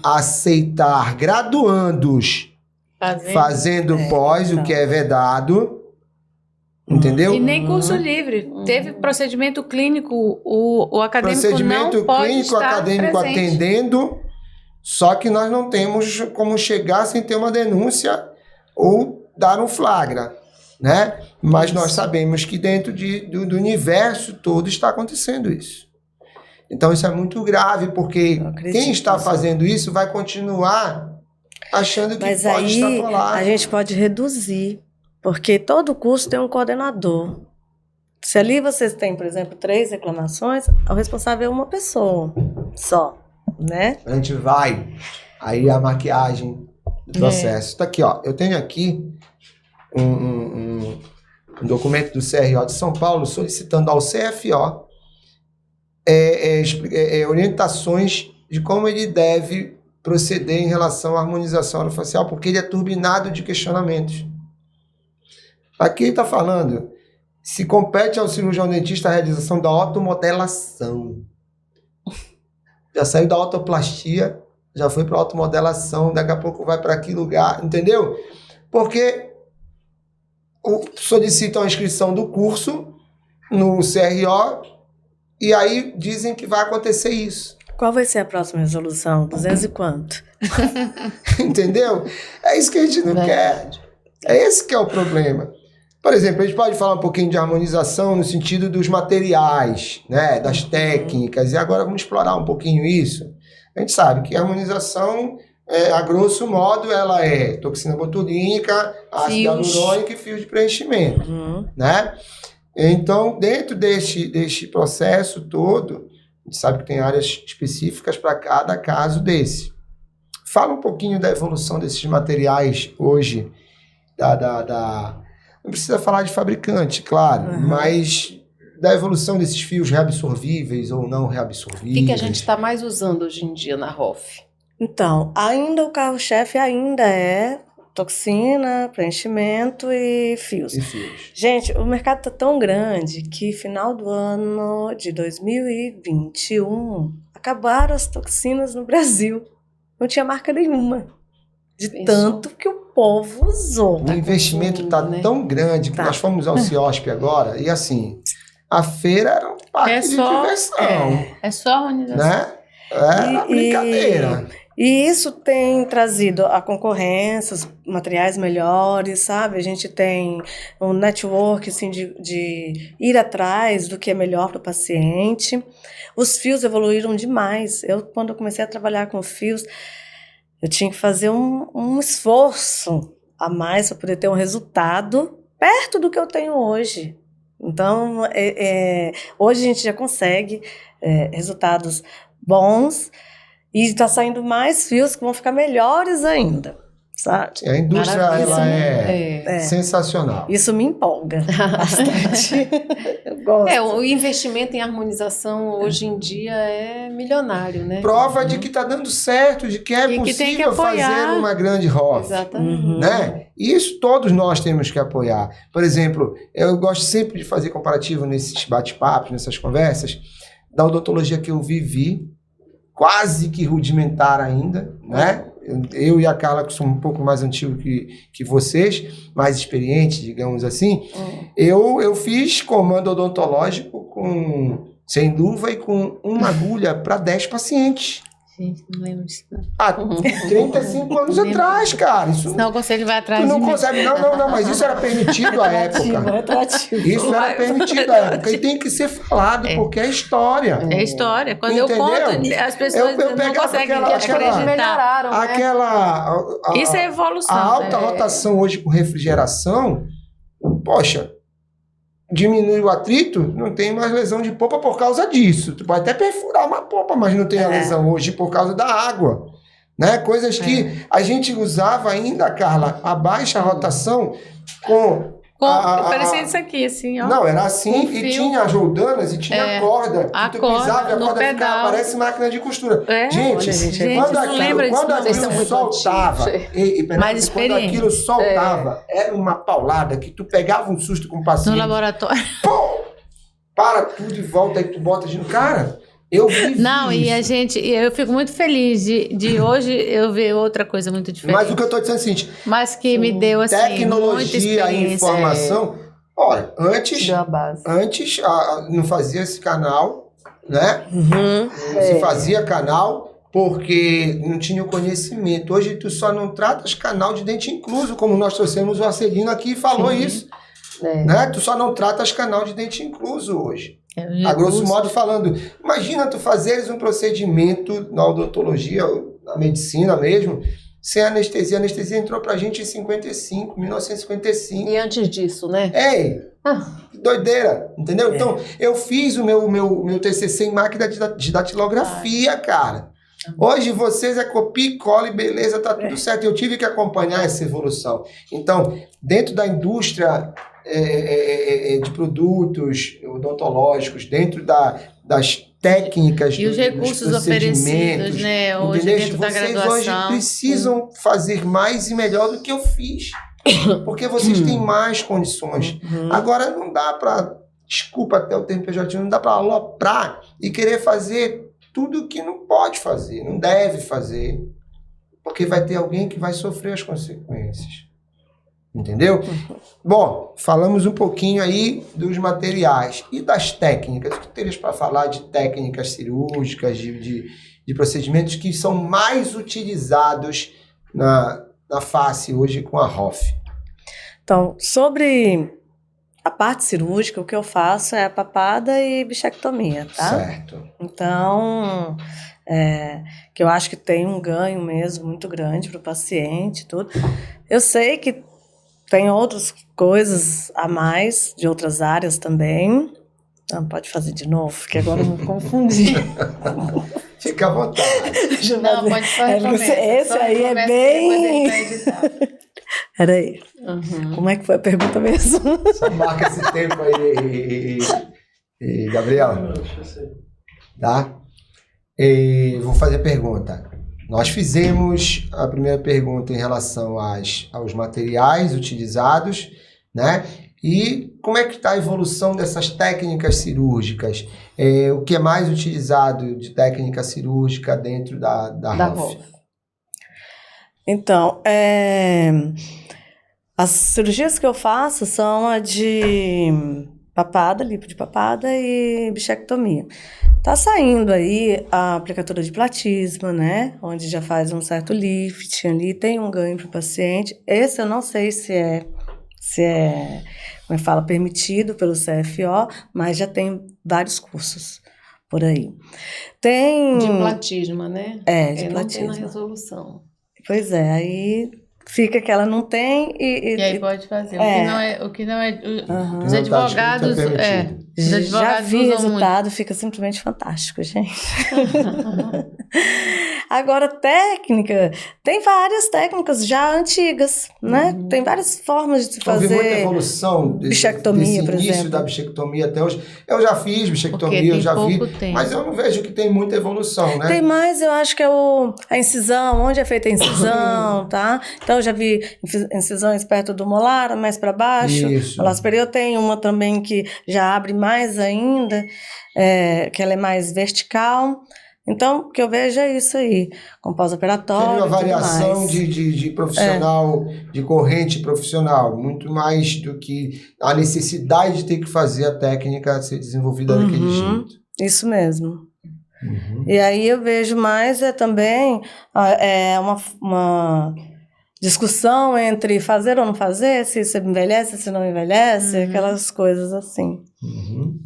aceitar graduandos fazendo pós, o que é vedado, entendeu? E nem curso livre. Teve procedimento clínico, o acadêmico Procedimento não pode clínico, estar acadêmico presente. atendendo, só que nós não temos como chegar sem ter uma denúncia ou dar um flagra, né? Mas nós sabemos que dentro do universo todo está acontecendo isso. Então isso é muito grave, porque quem está fazendo isso vai continuar achando que Mas pode aí extrapolar. a gente pode reduzir, porque todo curso tem um coordenador. Se ali vocês têm, por exemplo, 3 reclamações, o responsável é uma pessoa só, né? A gente vai, aí a maquiagem do processo. Tá aqui, ó. Eu tenho aqui um documento do CRO de São Paulo solicitando ao CFO orientações de como ele deve proceder em relação à harmonização orofacial, porque ele é turbinado de questionamentos. Aqui ele está falando, se compete ao cirurgião dentista a realização da otomodelação. Já saiu da otoplastia, já foi para a automodelação, daqui a pouco vai para que lugar, entendeu? Porque solicitam a inscrição do curso no CRO e aí dizem que vai acontecer isso. Qual vai ser a próxima resolução? 200 e quanto? Entendeu? É isso que a gente não quer. É esse que é o problema. Por exemplo, a gente pode falar um pouquinho de harmonização no sentido dos materiais, né, das técnicas, e agora vamos explorar um pouquinho isso. A gente sabe que a harmonização, a grosso modo, ela é toxina botulínica, ácido hialurônico e fio de preenchimento, né? Então, dentro deste processo todo, a gente sabe que tem áreas específicas para cada caso desse. Fala um pouquinho da evolução desses materiais hoje, não precisa falar de fabricante, claro, mas da evolução desses fios reabsorvíveis ou não reabsorvíveis. O que a gente está mais usando hoje em dia na ROF? Então, ainda o carro-chefe ainda é toxina, preenchimento e fios. Gente, o mercado está tão grande que final do ano de 2021 acabaram as toxinas no Brasil. Não tinha marca nenhuma. De tanto que o povo usou. O investimento está tão grande que nós fomos ao CIOSP agora e assim, a feira era um parque de diversão. É só harmonização. Né? Era brincadeira. E isso tem trazido a concorrência, os materiais melhores, sabe? A gente tem um network assim, de ir atrás do que é melhor para o paciente. Os fios evoluíram demais. Quando eu comecei a trabalhar com fios, eu tinha que fazer um esforço a mais para poder ter um resultado perto do que eu tenho hoje. Então, hoje a gente já consegue resultados bons e está saindo mais fios que vão ficar melhores ainda, sabe? A indústria ela é sensacional. Isso me empolga bastante. Eu gosto. O investimento em harmonização hoje em dia é milionário, né? Prova de que está dando certo, de que é possível fazer uma grande ROF. Exatamente. Né? Isso todos nós temos que apoiar. Por exemplo, eu gosto sempre de fazer comparativo nesses bate-papos, nessas conversas, da odontologia que eu vivi, quase que rudimentar ainda, né? Eu e a Carla, que somos um pouco mais antigos que vocês, mais experientes, digamos assim, eu fiz comando odontológico sem luva e com uma agulha para 10 pacientes. Gente, não lembro disso. Há 35 anos atrás, cara. Isso, senão o conselho vai atrás tu não de mim. consegue, não, mas isso era permitido à época. Isso era permitido à época. E tem que ser falado, porque é história. É história. Quando entendeu? eu conto, as pessoas não conseguem melhoraram, né? Isso é evolução. A alta rotação hoje com refrigeração, poxa, diminui o atrito, não tem mais lesão de polpa por causa disso. Tu pode até perfurar uma polpa, mas não tem a lesão hoje por causa da água. Né? Coisas que a gente usava ainda, Carla, a baixa rotação parecia isso aqui, assim, ó. Não, era assim, e tinha as roldanas e tinha corda. Tu pisava e a corda ficava, parece máquina de costura. Gente, quando aquilo soltava, quando aquilo soltava, era uma paulada que tu pegava um susto com o paciente. No laboratório. Pô, para tudo e volta, aí tu bota de cara. Eu vivi Não, e isso. eu fico muito feliz de hoje eu ver outra coisa muito diferente. Mas o que eu estou dizendo é o seguinte, Mas que me deu, assim, muita tecnologia e experiência. informação... Olha, antes Deu a base. não fazia esse canal, né? Uhum. Não se fazia canal porque não tinha o conhecimento. Hoje tu só não tratas canal de dente incluso, como nós trouxemos o Arcelino aqui e falou isso. Né? Tu só não tratas canal de dente incluso hoje. A grosso modo falando, imagina tu fazeres um procedimento na odontologia, na medicina mesmo, sem anestesia. A anestesia entrou pra gente em 1955. E antes disso, né? Ei, que doideira, entendeu? Então, eu fiz o meu TCC em máquina de datilografia, cara. Hoje vocês copia e cola e beleza, tá tudo certo. Eu tive que acompanhar essa evolução. Então, dentro da indústria de produtos odontológicos, dentro das técnicas E os recursos oferecidos, né? Hoje dentro da vocês graduação. hoje precisam fazer mais e melhor do que eu fiz. Porque vocês têm mais condições. Agora não dá para, desculpa até o termo pejorativo, não dá para aloprar e querer fazer tudo que não pode fazer, não deve fazer. Porque vai ter alguém que vai sofrer as consequências. Entendeu? Bom, falamos um pouquinho aí dos materiais e das técnicas. O que terias para falar de técnicas cirúrgicas, de procedimentos que são mais utilizados na face hoje com a ROF? Então, sobre a parte cirúrgica, o que eu faço é a papada e bichectomia, tá? Certo. Então, que eu acho que tem um ganho mesmo muito grande para o paciente e tudo. Eu sei que tem outras coisas a mais de outras áreas também. Não, pode fazer de novo, que agora eu me confundi. Fica à vontade. Não, pode só recomeça. Esse Só aí recomeça, é bem... depois ele vai editar. Peraí, como é que foi a pergunta mesmo? Só marca esse tempo aí, Gabriel. Tá? Vou fazer a pergunta. Nós fizemos a primeira pergunta em relação aos materiais utilizados, né? E como é que está a evolução dessas técnicas cirúrgicas? O que é mais utilizado de técnica cirúrgica dentro da ROF? Então, as cirurgias que eu faço são a de papada, lipo de papada e bichectomia. Tá saindo aí a aplicatura de platisma, né? Onde já faz um certo lifting ali, tem um ganho para o paciente. Esse eu não sei se é, como fala, permitido pelo CFO, mas já tem vários cursos por aí. Tem... De platisma, né? De platisma. Não tem na resolução. Pois é, aí fica que ela não tem e aí pode fazer. O que não é os Não advogados... Os advogados já vi usam resultado, muito. fica simplesmente fantástico, gente. Agora, técnica, tem várias técnicas já antigas, né? Tem várias formas de se fazer. Houve muita evolução bichectomia, por início exemplo. da bichectomia até hoje. Eu já fiz bichectomia, eu já vi, mas eu não vejo que tem muita evolução, né? Tem mais, eu acho que é a incisão, onde é feita a incisão, tá? Então, eu já vi incisões perto do molar, mais para baixo. Isso. Molar superior tem uma também que já abre mais ainda, que ela é mais vertical. Então, o que eu vejo é isso aí, com pós-operatório. Tem uma e tudo variação mais. de profissional, de corrente profissional, muito mais do que a necessidade de ter que fazer a técnica ser desenvolvida daquele jeito. Isso mesmo. E aí eu vejo mais também uma discussão entre fazer ou não fazer, se isso envelhece, se não envelhece, aquelas coisas assim.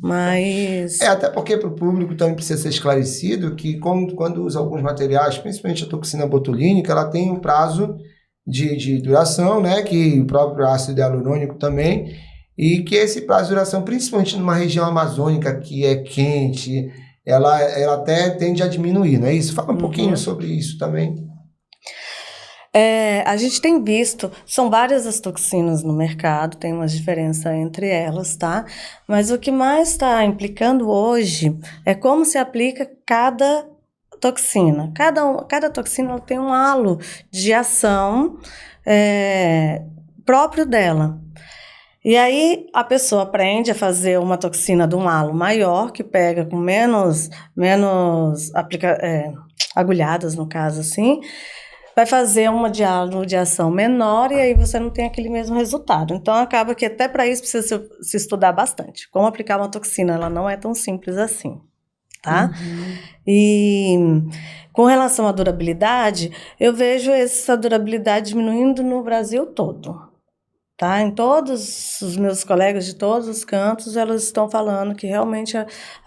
Mas... até porque para o público também precisa ser esclarecido que quando usa alguns materiais, principalmente a toxina botulínica, ela tem um prazo de duração, né, que o próprio ácido hialurônico também, e que esse prazo de duração, principalmente numa região amazônica que é quente, ela até tende a diminuir, não é isso? Fala um pouquinho sobre isso também. A gente tem visto, são várias as toxinas no mercado, tem uma diferença entre elas, tá? Mas o que mais está implicando hoje é como se aplica cada toxina. Cada toxina ela tem um halo de ação próprio dela. E aí a pessoa aprende a fazer uma toxina de um halo maior, que pega com menos agulhadas, no caso assim, vai fazer uma halo de ação menor e aí você não tem aquele mesmo resultado. Então acaba que até para isso precisa se estudar bastante. Como aplicar uma toxina, ela não é tão simples assim, tá? E com relação à durabilidade, eu vejo essa durabilidade diminuindo no Brasil todo. Tá? Em todos os meus colegas de todos os cantos, elas estão falando que realmente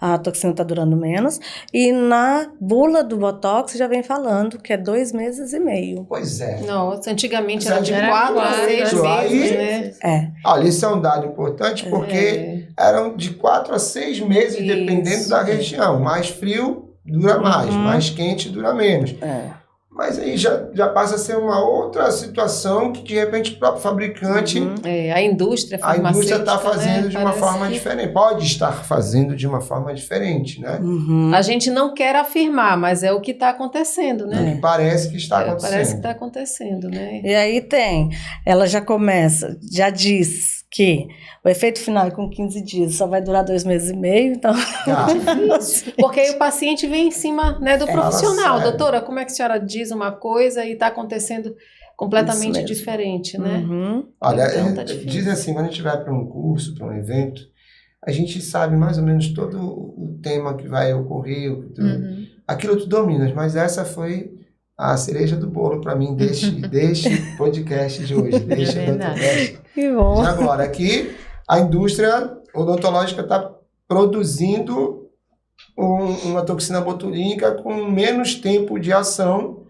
a toxina está durando menos. E na bula do Botox já vem falando que é 2 meses e meio. Pois é. Nossa, antigamente Mas era de era 4 a 6 quatro, meses, aí- né? É. Olha, isso é um dado importante porque eram de 4 a 6 meses, Isso. dependendo da região. Mais frio dura mais, Uhum. mais quente dura menos. É. Mas aí já passa a ser uma outra situação que, de repente, o próprio fabricante, Uhum. A indústria a indústria está farmacêutica, fazendo né? de uma Parece forma que diferente. Pode estar fazendo de uma forma diferente, né? Uhum. A gente não quer afirmar, mas é o que está acontecendo, O né? que parece que está acontecendo. Parece que está acontecendo, né? E aí ela já começa, já diz que o efeito final é com 15 dias, só vai durar 2 meses e meio, então... Ah, Porque aí o paciente vem em cima, né, do Fala profissional. sério. Doutora, como é que a senhora diz uma coisa e está acontecendo completamente Isso mesmo. diferente, né? Uhum. olha, Então tá difícil. dizem assim, quando a gente vai para um curso, para um evento, a gente sabe mais ou menos todo o tema que vai ocorrer, aquilo tu dominas, mas essa foi a cereja do bolo para mim deste podcast de hoje, deste verdade. podcast Que bom. de agora, que a indústria odontológica está produzindo uma toxina botulínica com menos tempo de ação.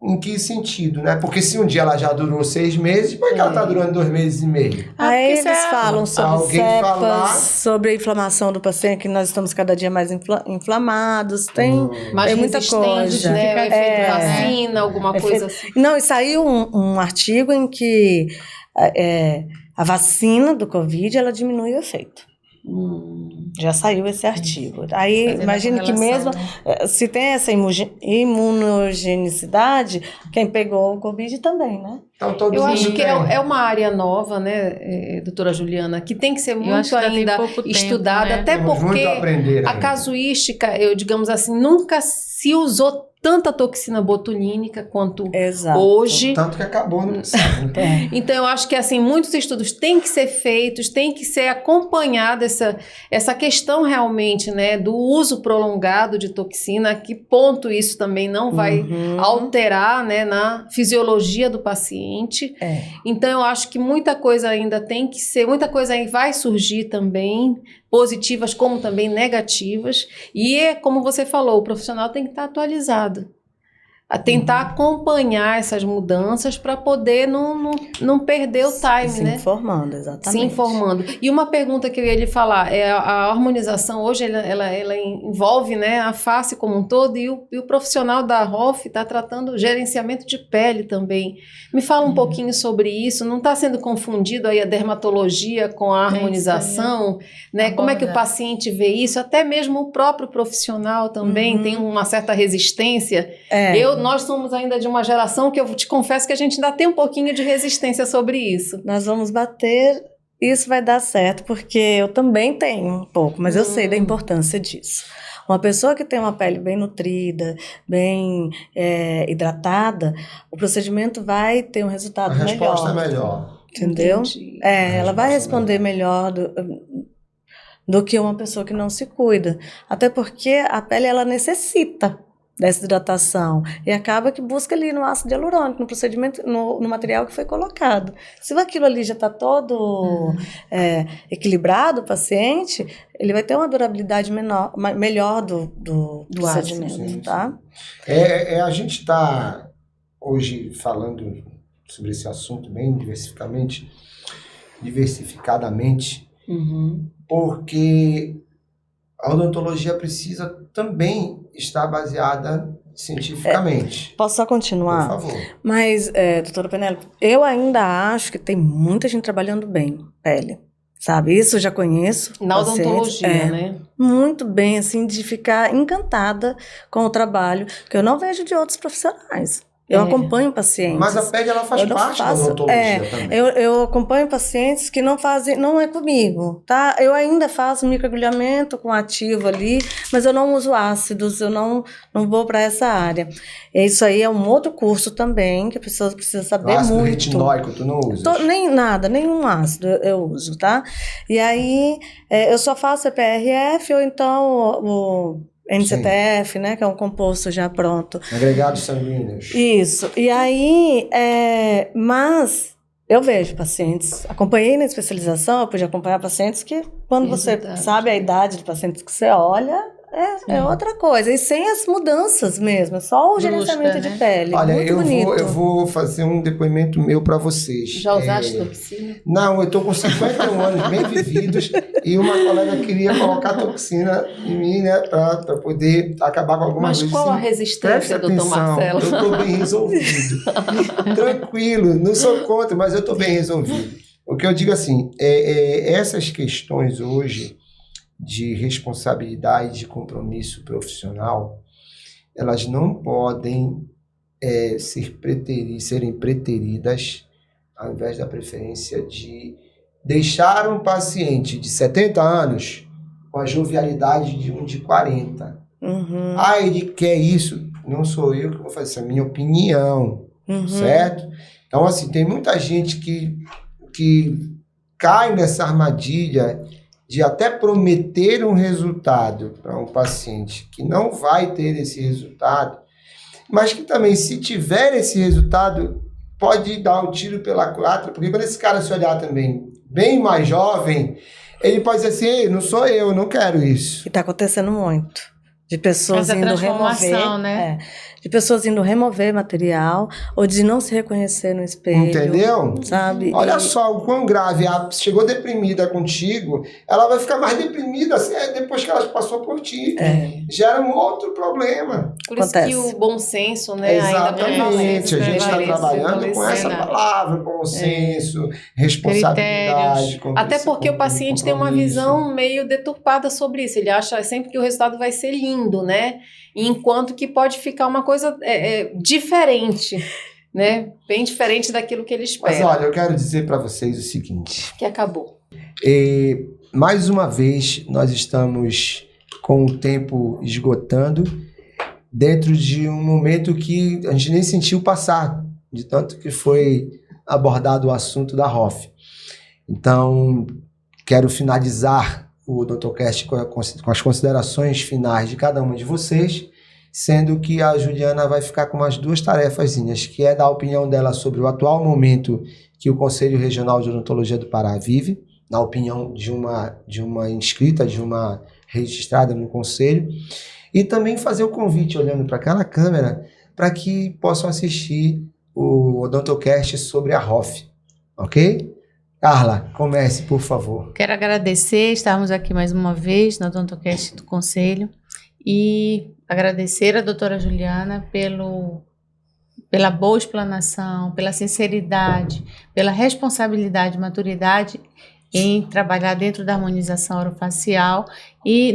Em que sentido, né? Porque se um dia ela já durou 6 meses, por que ela está durando 2 meses e meio? Aí porque eles isso é- falam sobre Alguém cepas, falar- sobre a inflamação do paciente, que nós estamos cada dia mais inflamados. Tem Mais muita resistentes, coisa. né? O efeito É. vacina, alguma Efeito- coisa assim. Não, e saiu um artigo em que a vacina do Covid ela diminui o efeito. Já saiu esse artigo. Aí Fazendo a imagine que mesmo correlação, né? se tem essa imunogenicidade, quem pegou o Covid também, né? Então, todo Eu mundo acho que tem. é uma área nova, né, doutora Juliana, que tem que ser acho muito que ainda tem ainda pouco tempo, estudada, né? até Temos porque muito a aprender a ainda. casuística, eu digamos assim, nunca se usou tanta toxina botulínica quanto Exato. hoje. Tanto que acabou no passado, né? Então, eu acho que assim, muitos estudos têm que ser feitos, tem que ser acompanhada essa questão realmente, né, do uso prolongado de toxina, a que ponto isso também não vai Uhum. alterar, né, na fisiologia do paciente. É. Então, eu acho que muita coisa ainda tem que ser, muita coisa aí vai surgir também, positivas como também negativas. E é como você falou, o profissional tem que estar atualizado. A tentar acompanhar essas mudanças para poder não perder o time, Se né? informando, exatamente. Se informando. E uma pergunta que eu ia lhe falar, a harmonização hoje, ela envolve, né, a face como um todo e o profissional da ROF está tratando o gerenciamento de pele também. Me fala um pouquinho sobre isso, não está sendo confundido aí a dermatologia com a harmonização, né? Como é que o Abordar. paciente vê isso? Até mesmo o próprio profissional também tem uma certa resistência. Nós somos ainda de uma geração que eu te confesso que a gente ainda tem um pouquinho de resistência sobre isso. Nós vamos bater, isso vai dar certo, porque eu também tenho um pouco, mas eu sei da importância disso. Uma pessoa que tem uma pele bem nutrida, bem hidratada, o procedimento vai ter um A resultado resposta melhor. é melhor. Entendeu? Entendi. Ela vai resposta responder melhor do que uma pessoa que não se cuida. Até porque a pele ela necessita dessa hidratação e acaba que busca ali no ácido hialurônico, no procedimento, no material que foi colocado. Se aquilo ali já está todo equilibrado, o paciente, ele vai ter uma durabilidade melhor do procedimento, ácido, sim, tá? A gente está hoje falando sobre esse assunto bem diversificadamente, porque a odontologia precisa também estar baseada cientificamente. Posso só continuar? Por favor. Mas, doutora Penélope, eu ainda acho que tem muita gente trabalhando bem pele, sabe? Isso eu já conheço. Na pacientes, odontologia, né? Muito bem, assim, de ficar encantada com o trabalho, que eu não vejo de outros profissionais. Eu acompanho pacientes. Mas a PED, ela faz parte da odontologia também. Eu acompanho pacientes que não fazem, não é comigo, tá? Eu ainda faço microagulhamento com ativo ali, mas eu não uso ácidos, eu não vou para essa área. Isso aí é um outro curso também, que a pessoa precisa saber ácido muito. retinóico, tu não usa? Nenhum ácido eu uso, tá? E aí, eu só faço EPRF ou então o NCTF, né, que é um composto já pronto. Agregados sanguíneos. Isso. E aí, mas eu vejo pacientes, acompanhei na especialização, eu pude acompanhar pacientes que, quando você sabe a idade de pacientes que você olha, é outra coisa. E sem as mudanças mesmo, é só o gerenciamento de pele. Olha, muito bonito. Eu vou fazer um depoimento meu para vocês. Já usaste toxina? Não, eu estou com 51 anos bem vividos e uma colega queria colocar toxina em mim, né, para poder acabar com algumas coisas. Mas qual a resistência, doutor Marcelo? Eu estou bem resolvido. Tranquilo, não sou contra, mas eu estou bem resolvido. O que eu digo assim, essas questões hoje de responsabilidade, de compromisso profissional, elas não podem serem preteridas ao invés da preferência de deixar um paciente de 70 anos com a jovialidade de um de 40. Uhum. Ele quer isso. Não sou eu que vou fazer, essa é a minha opinião, certo? Então, assim, tem muita gente que cai nessa armadilha de até prometer um resultado para um paciente que não vai ter esse resultado, mas que também, se tiver esse resultado, pode dar um tiro pela culatra, porque quando esse cara se olhar também bem mais jovem, ele pode dizer assim, ei, não sou eu não quero isso. E está acontecendo muito. De pessoas Essa indo transformação, remover, né? De pessoas indo remover material ou de não se reconhecer no espelho. Entendeu? Sabe? Olha só o quão grave. Chegou deprimida contigo, ela vai ficar mais deprimida depois que ela passou por ti. Gera um outro problema. Por isso que o bom senso, né? Exatamente. Ainda a gente está trabalhando com essa palavra, bom senso, responsabilidade. Até porque o paciente tem uma visão meio deturpada sobre isso. Ele acha sempre que o resultado vai ser lindo, né? Enquanto que pode ficar uma coisa diferente, né? Bem diferente daquilo que ele espera. Mas olha, eu quero dizer para vocês o seguinte. Que acabou. Mais uma vez, nós estamos com o tempo esgotando dentro de um momento que a gente nem sentiu passar, de tanto que foi abordado o assunto da ROF. Então, quero finalizar o DrCast com as considerações finais de cada uma de vocês, sendo que a Juliana vai ficar com umas 2 tarefazinhas, que é dar a opinião dela sobre o atual momento que o Conselho Regional de Odontologia do Pará vive, na opinião de uma inscrita, de uma registrada no Conselho, e também fazer o convite, olhando para aquela câmera, para que possam assistir o DrCast sobre a ROF, ok? Carla, comece, por favor. Quero agradecer, estarmos aqui mais uma vez no DrCast do Conselho e agradecer a doutora Juliana pela boa explanação, pela sinceridade, pela responsabilidade, maturidade em trabalhar dentro da harmonização orofacial e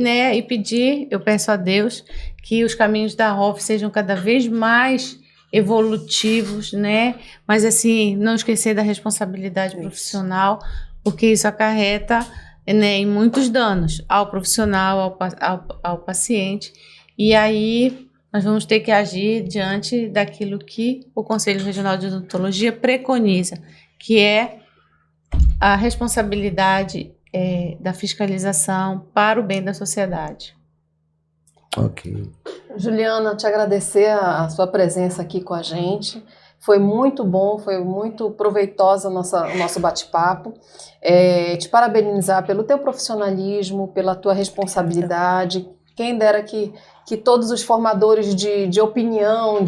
pedir, eu peço a Deus, que os caminhos da ROF sejam cada vez mais evolutivos, né? Mas assim, não esquecer da responsabilidade profissional, porque isso acarreta, né, em muitos danos ao profissional, ao paciente, e aí nós vamos ter que agir diante daquilo que o Conselho Regional de Odontologia preconiza, que é a responsabilidade da fiscalização para o bem da sociedade. Ok. Juliana, te agradecer a sua presença aqui com a gente. Foi muito bom, foi muito proveitosa o nosso bate-papo. Te parabenizar pelo teu profissionalismo, pela tua responsabilidade. Quem dera que todos os formadores de opinião,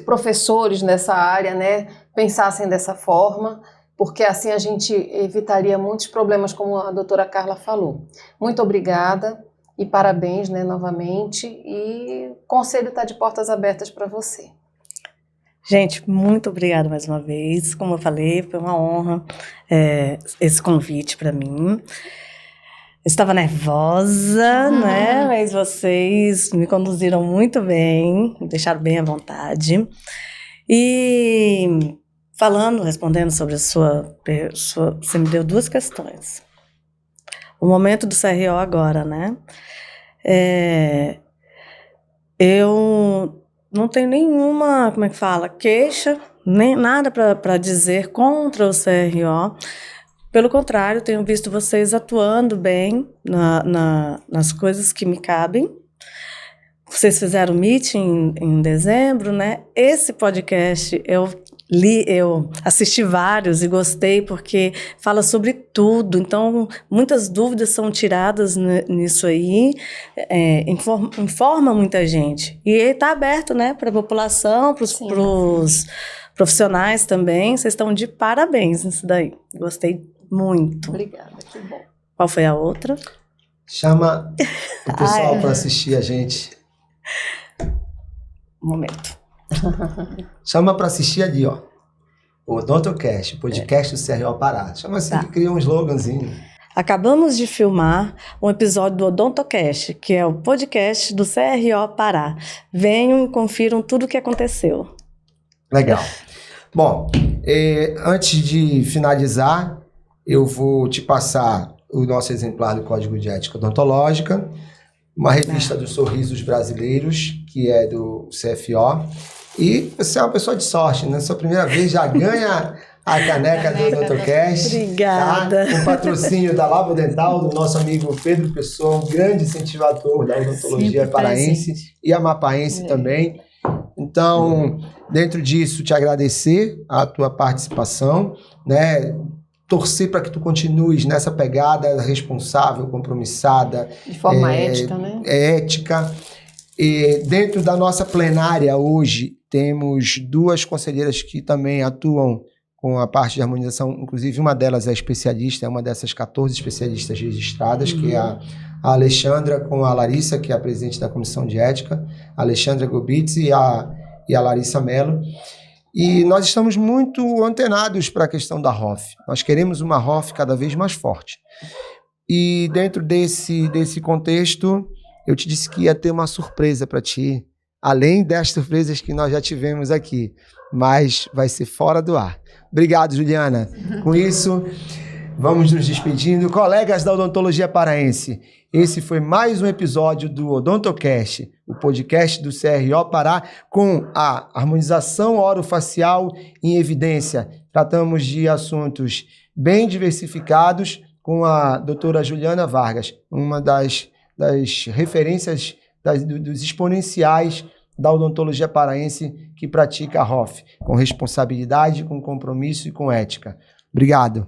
professores nessa área, né, pensassem dessa forma, porque assim a gente evitaria muitos problemas, como a doutora Carla falou. Muito obrigada e parabéns, né, novamente, e o Conselho está de portas abertas para você. Gente, muito obrigada mais uma vez. Como eu falei, foi uma honra esse convite para mim. estava nervosa, né? Mas vocês me conduziram muito bem, me deixaram bem à vontade. E respondendo sobre você me deu 2 questões. O momento do CRO agora, né? Eu não tenho nenhuma, como é que fala, queixa, nem nada para dizer contra o CRO. Pelo contrário, tenho visto vocês atuando bem nas coisas que me cabem. Vocês fizeram meeting em dezembro, né? Esse podcast eu assisti vários e gostei porque fala sobre tudo. Então, muitas dúvidas são tiradas nisso aí, informa muita gente. E está aberto, né, para a população, para os profissionais também. Vocês estão de parabéns nisso daí. Gostei muito. Obrigada, que bom. Qual foi a outra? Chama o pessoal para assistir a gente. Um momento. Chama para assistir ali, ó. O Odontocast, o podcast do CRO Pará. Chama assim, que cria um sloganzinho. Acabamos de filmar um episódio do Odontocast, que é o podcast do CRO Pará. Venham e confiram tudo o que aconteceu. Legal. Bom, antes de finalizar, eu vou te passar o nosso exemplar do Código de Ética Odontológica, uma revista dos sorrisos brasileiros, que é do CFO. E você é uma pessoa de sorte, né? Sua primeira vez já ganha a caneca do Odontocast. Obrigada. Tá? Com patrocínio da Labo Dental, do nosso amigo Pedro Pessoa, um grande incentivador da odontologia paraense e amapaense também. Então, dentro disso, te agradecer a tua participação, né? Torcer para que tu continues nessa pegada responsável, compromissada. De forma ética, né? Ética. E dentro da nossa plenária hoje, temos 2 conselheiras que também atuam com a parte de harmonização, inclusive uma delas é especialista, é uma dessas 14 especialistas registradas, que é a Alexandra com a Larissa, que é a presidente da Comissão de Ética, a Alexandra Gobitz e a Larissa Mello. E nós estamos muito antenados para a questão da ROF. Nós queremos uma ROF cada vez mais forte. E dentro desse contexto, eu te disse que ia ter uma surpresa para ti, além das surpresas que nós já tivemos aqui, mas vai ser fora do ar. Obrigado, Juliana. Com isso, vamos nos despedindo. Colegas da Odontologia Paraense, esse foi mais um episódio do Odontocast, o podcast do CRO Pará, com a harmonização orofacial em evidência. Tratamos de assuntos bem diversificados com a doutora Juliana Vargas, uma das referências dos exponenciais da odontologia paraense que pratica a ROF, com responsabilidade, com compromisso e com ética. Obrigado.